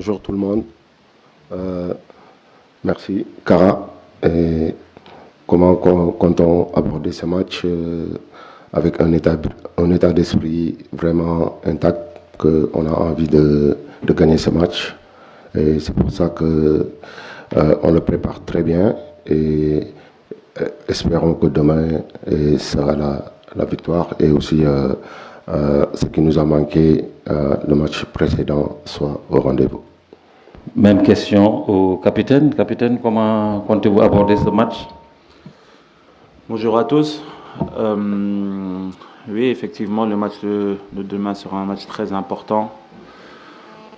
Bonjour tout le monde. Euh, Merci. Cara, et comment comptons aborder ce match avec un état d'esprit vraiment intact, qu'on a envie de gagner ce match. Et c'est pour ça que on le prépare très bien et espérons que demain sera la victoire et aussi ce qui nous a manqué le match précédent soit au rendez-vous. Même question au capitaine. Capitaine, comment comptez-vous aborder ce match? Bonjour à tous. Oui, effectivement, le match de demain sera un match très important.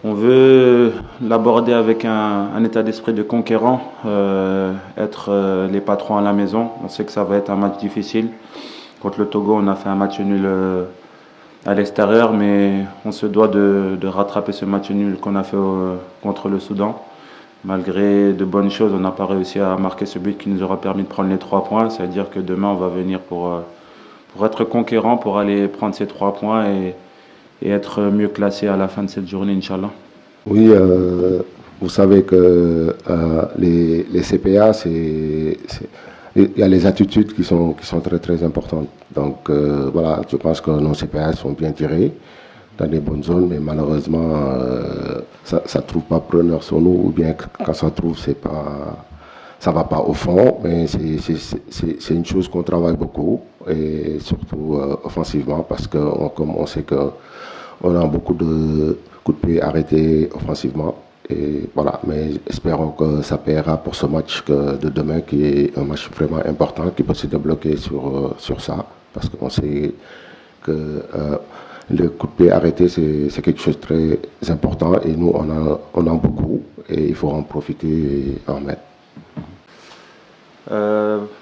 On veut l'aborder avec un état d'esprit de conquérant, être les patrons à la maison. On sait que ça va être un match difficile. Contre le Togo, on a fait un match nul à l'extérieur, mais on se doit de rattraper ce match nul qu'on a fait contre le Soudan. Malgré de bonnes choses, on n'a pas réussi à marquer ce but qui nous aura permis de prendre les 3 points. C'est-à-dire que demain, on va venir pour être conquérant, pour aller prendre ces 3 points et être mieux classé à la fin de cette journée, Inch'Allah. Oui, vous savez que les CPA, il y a les attitudes qui sont très très importantes. Donc voilà, je pense que nos CPA sont bien tirés dans des bonnes zones, mais malheureusement, ça ne trouve pas preneur sur nous, ou bien quand ça trouve, ça va pas au fond, mais c'est une chose qu'on travaille beaucoup, et surtout offensivement, parce que comme on sait que on a beaucoup de coups de pied arrêtés offensivement. Et voilà, mais espérons que ça paiera pour ce match de demain, qui est un match vraiment important, qui peut se débloquer sur ça, parce qu'on sait que le coup de pied arrêté, c'est quelque chose de très important, et nous, on a beaucoup, et il faut en profiter et en mettre.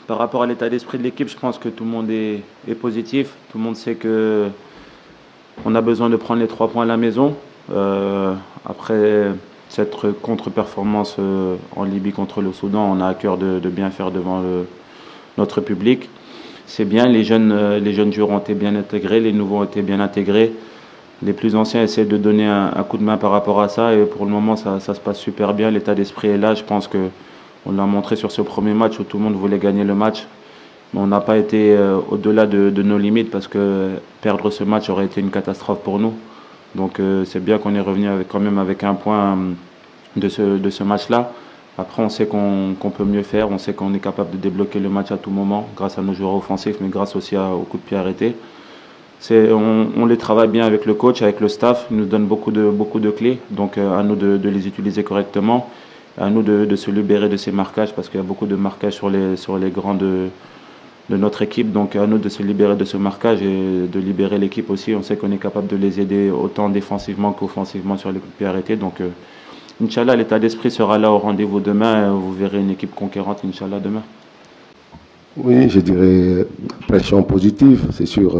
Par rapport à l'état d'esprit de l'équipe, je pense que tout le monde est positif. Tout le monde sait que on a besoin de prendre les 3 points à la maison. Après cette contre-performance en Libye contre le Soudan, on a à cœur de bien faire devant notre public. C'est bien, les jeunes joueurs ont été bien intégrés, les nouveaux ont été bien intégrés. Les plus anciens essaient de donner un coup de main par rapport à ça, et pour le moment ça se passe super bien. L'état d'esprit est là. Je pense qu'on l'a montré sur ce premier match où tout le monde voulait gagner le match. Mais on n'a pas été au-delà de nos limites, parce que perdre ce match aurait été une catastrophe pour nous. Donc c'est bien qu'on est revenu quand même avec un point de ce match-là. Après, on sait qu'on peut mieux faire, on sait qu'on est capable de débloquer le match à tout moment, grâce à nos joueurs offensifs, mais grâce aussi aux coups de pied arrêtés. On les travaille bien avec le coach, avec le staff, il nous donne beaucoup de clés, donc à nous de les utiliser correctement, à nous de se libérer de ces marquages, parce qu'il y a beaucoup de marquages sur les grands de notre équipe, donc à nous de se libérer de ce marquage et de libérer l'équipe aussi. On sait qu'on est capable de les aider autant défensivement qu'offensivement sur les coups de pied arrêtés, donc Inch'Allah, l'état d'esprit sera là au rendez-vous demain. Vous verrez une équipe conquérante, Inch'Allah, demain. Oui, je dirais pression positive, c'est sûr.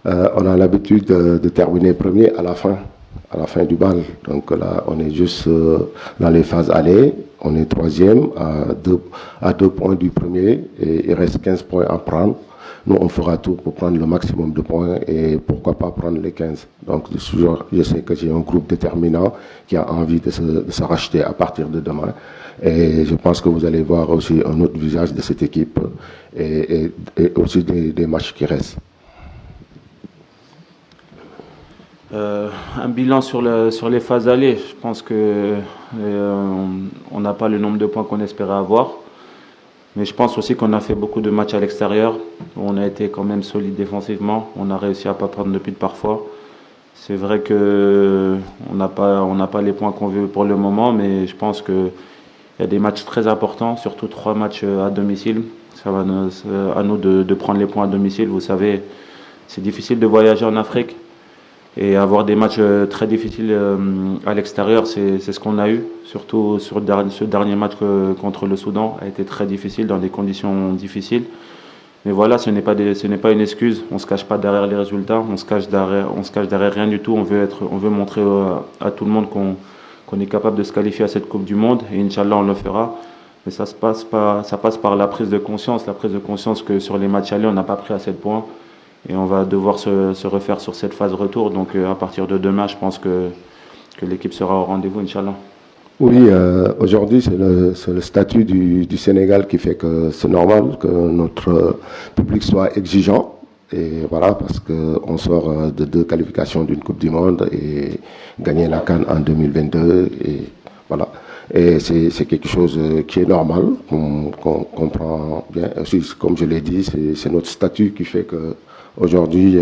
On a l'habitude de terminer premier à la fin du bal. Donc là, on est juste dans les phases aller. On est troisième à 2 points du premier, et il reste 15 points à prendre. Nous, on fera tout pour prendre le maximum de points, et pourquoi pas prendre les 15. Donc, je sais que j'ai un groupe déterminant qui a envie de se racheter à partir de demain. Et je pense que vous allez voir aussi un autre visage de cette équipe, et aussi des matchs qui restent. Un bilan sur les phases allées. Je pense que on n'a pas le nombre de points qu'on espérait avoir. Mais je pense aussi qu'on a fait beaucoup de matchs à l'extérieur. On a été quand même solide défensivement. On a réussi à pas prendre de but parfois. C'est vrai que on n'a pas les points qu'on veut pour le moment, mais je pense que il y a des matchs très importants, surtout 3 matchs à domicile. Ça va à nous de prendre les points à domicile. Vous savez, c'est difficile de voyager en Afrique. Et avoir des matchs très difficiles à l'extérieur, c'est ce qu'on a eu. Surtout sur ce dernier match contre le Soudan a été très difficile, dans des conditions difficiles. Mais voilà, ce n'est pas une excuse. On se cache pas derrière les résultats, on se cache derrière rien du tout. On veut montrer à tout le monde qu'on est capable de se qualifier à cette Coupe du Monde, et Inch'Allah on le fera. Mais ça passe par la prise de conscience que sur les matchs allés on n'a pas pris assez de points. Et on va devoir se refaire sur cette phase retour. Donc à partir de demain, je pense que que l'équipe sera au rendez-vous, Inch'Allah. Oui, aujourd'hui, c'est le statut du Sénégal qui fait que c'est normal que notre public soit exigeant. Et voilà, parce qu'on sort de 2 qualifications d'une Coupe du Monde et gagner la CAN en 2022. Et voilà. Et c'est quelque chose qui est normal, qu'on comprend bien. Aussi, comme je l'ai dit, c'est notre statut qui fait que aujourd'hui,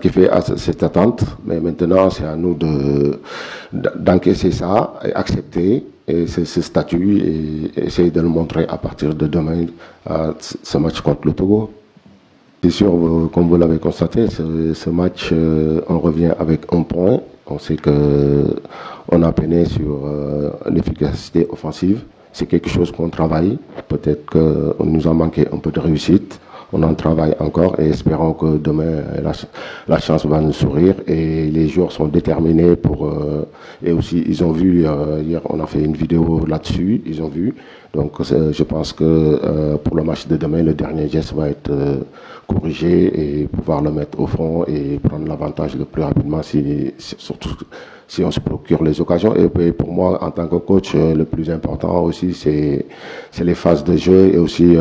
qui fait à cette attente. Mais maintenant, c'est à nous d'encaisser ça et accepter et ce statut et essayer de le montrer à partir de demain à ce match contre le Togo. C'est sûr, comme vous l'avez constaté, ce match, on revient avec un point. On sait qu'on a peiné sur l'efficacité offensive. C'est quelque chose qu'on travaille. Peut-être qu'on nous a manqué un peu de réussite. On en travaille encore et espérons que demain la chance va nous sourire et les joueurs sont déterminés et aussi ils ont vu hier on a fait une vidéo là-dessus, ils ont vu. Donc je pense que pour le match de demain le dernier geste va être corrigé et pouvoir le mettre au fond et prendre l'avantage le plus rapidement surtout si on se procure les occasions. Et puis pour moi, en tant que coach, le plus important aussi, c'est les phases de jeu et aussi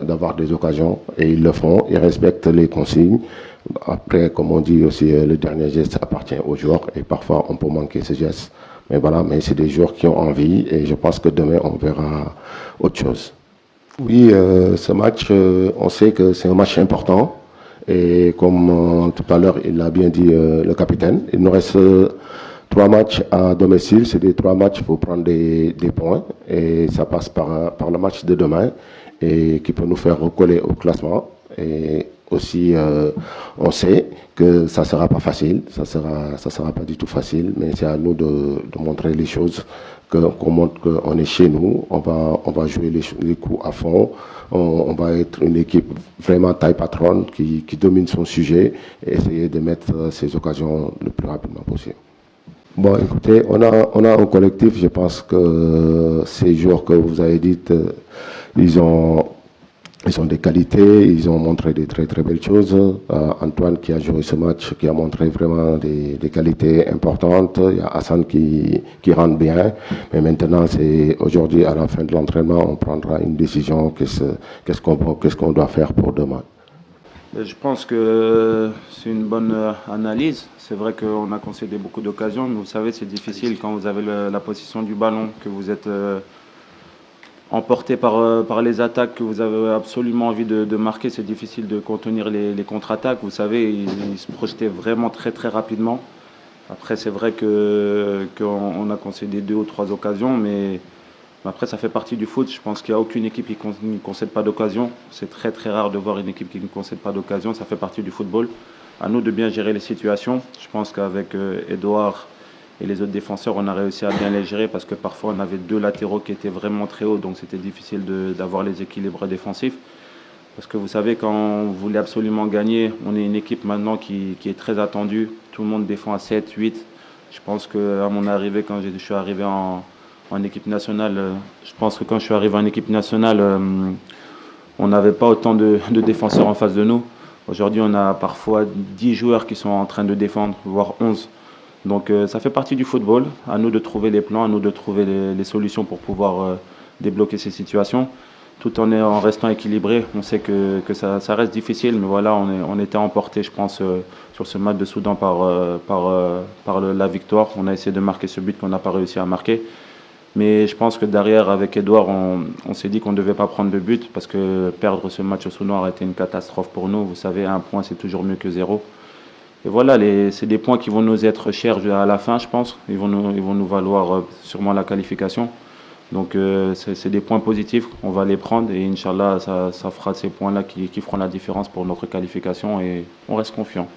d'avoir des occasions. Et ils le font, ils respectent les consignes. Après, comme on dit aussi, le dernier geste appartient aux joueurs et parfois on peut manquer ce geste. Mais voilà, mais c'est des joueurs qui ont envie et je pense que demain on verra autre chose. Oui, ce match, on sait que c'est un match important. Et comme tout à l'heure, il l'a bien dit le capitaine, il nous reste 3 matchs à domicile. C'est des 3 matchs pour prendre des points. Et ça passe par le match de demain et qui peut nous faire recoller au classement. Et aussi, on sait que ça sera pas facile, ça sera pas du tout facile, mais c'est à nous de montrer les choses, qu'on montre qu'on est chez nous, on va jouer les coups à fond, on va être une équipe vraiment taille patronne qui domine son sujet et essayer de mettre ces occasions le plus rapidement possible. Bon, écoutez, on a un collectif, je pense que ces joueurs que vous avez dit, ils ont des qualités, ils ont montré des très très belles choses. Antoine qui a joué ce match, qui a montré vraiment des qualités importantes. Il y a Hassan qui rentre bien. Mais maintenant, c'est aujourd'hui, à la fin de l'entraînement, on prendra une décision. Qu'est-ce qu'on doit faire pour demain. Je pense que c'est une bonne analyse. C'est vrai qu'on a concédé beaucoup d'occasions, mais vous savez, c'est difficile quand vous avez la possession du ballon, que vous êtes emporté par les attaques, que vous avez absolument envie de marquer. C'est difficile de contenir les contre-attaques. Vous savez, ils se projetaient vraiment très très rapidement. Après, c'est vrai qu'on a concédé 2 ou 3 occasions, mais après, ça fait partie du foot. Je pense qu'il n'y a aucune équipe qui ne concède pas d'occasion. C'est très très rare de voir une équipe qui ne concède pas d'occasion. Ça fait partie du football. À nous de bien gérer les situations. Je pense qu'avec Edouard et les autres défenseurs, on a réussi à bien les gérer parce que parfois on avait 2 latéraux qui étaient vraiment très hauts, donc c'était difficile d'avoir les équilibres défensifs. Parce que vous savez, quand on voulait absolument gagner, on est une équipe maintenant qui est très attendue. Tout le monde défend à 7, 8. Je pense qu'à mon arrivée, quand je suis arrivé en équipe nationale, je pense que quand je suis arrivé en équipe nationale, on n'avait pas autant de défenseurs en face de nous. Aujourd'hui, on a parfois 10 joueurs qui sont en train de défendre, voire 11. Donc ça fait partie du football. À nous de trouver les plans, à nous de trouver les solutions pour pouvoir débloquer ces situations, tout en restant équilibré. On sait que ça reste difficile, mais voilà, on était emporté, je pense, sur ce match de Soudan par la victoire. On a essayé de marquer ce but qu'on n'a pas réussi à marquer. Mais je pense que derrière, avec Edouard, on s'est dit qu'on ne devait pas prendre de but parce que perdre ce match au Soudan aurait été une catastrophe pour nous. Vous savez, 1 point, c'est toujours mieux que 0. Et voilà, c'est des points qui vont nous être chers à la fin, je pense. Ils vont nous valoir sûrement la qualification. Donc c'est des points positifs, on va les prendre et Inch'Allah, ça fera ces points-là qui feront la différence pour notre qualification et on reste confiant.